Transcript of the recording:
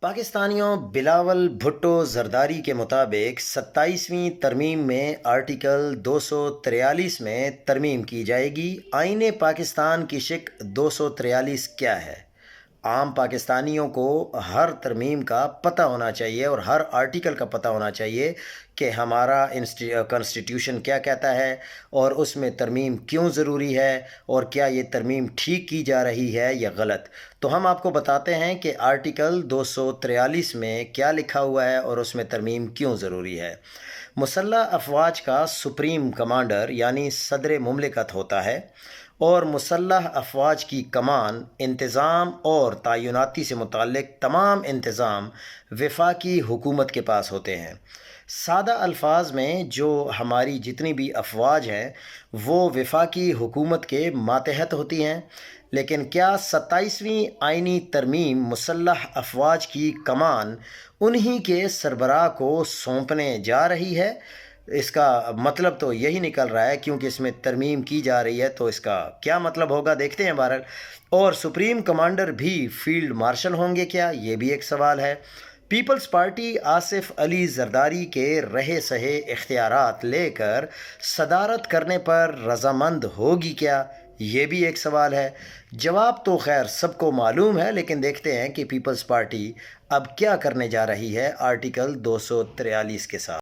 پاکستانیوں، بلاول بھٹو زرداری کے مطابق 27ویں ترمیم میں آرٹیکل 243 میں ترمیم کی جائے گی۔ آئین پاکستان کی شق 243 کیا ہے؟ عام پاکستانیوں کو ہر ترمیم کا پتہ ہونا چاہیے اور ہر آرٹیکل کا پتہ ہونا چاہیے کہ ہمارا کانسٹیٹیوشن کیا کہتا ہے اور اس میں ترمیم کیوں ضروری ہے اور کیا یہ ترمیم ٹھیک کی جا رہی ہے یا غلط۔ تو ہم آپ کو بتاتے ہیں کہ آرٹیکل 243 میں کیا لکھا ہوا ہے اور اس میں ترمیم کیوں ضروری ہے۔ مسلح افواج کا سپریم کمانڈر یعنی صدر مملکت ہوتا ہے اور مسلح افواج کی کمان، انتظام اور تعیناتی سے متعلق تمام انتظام وفاقی حکومت کے پاس ہوتے ہیں۔ سادہ الفاظ میں جو ہماری جتنی بھی افواج ہیں وہ وفاقی حکومت کے ماتحت ہوتی ہیں، لیکن کیا 27ویں آئینی ترمیم مسلح افواج کی کمان انہی کے سربراہ کو سونپنے جا رہی ہے؟ اس کا مطلب تو یہی نکل رہا ہے، کیونکہ اس میں ترمیم کی جا رہی ہے تو اس کا کیا مطلب ہوگا دیکھتے ہیں بہرحال۔ اور سپریم کمانڈر بھی فیلڈ مارشل ہوں گے کیا؟ یہ بھی ایک سوال ہے۔ پیپلز پارٹی آصف علی زرداری کے رہے سہے اختیارات لے کر صدارت کرنے پر رضامند ہوگی کیا؟ یہ بھی ایک سوال ہے۔ جواب تو خیر سب کو معلوم ہے، لیکن دیکھتے ہیں کہ پیپلز پارٹی اب کیا کرنے جا رہی ہے آرٹیکل 243 کے ساتھ۔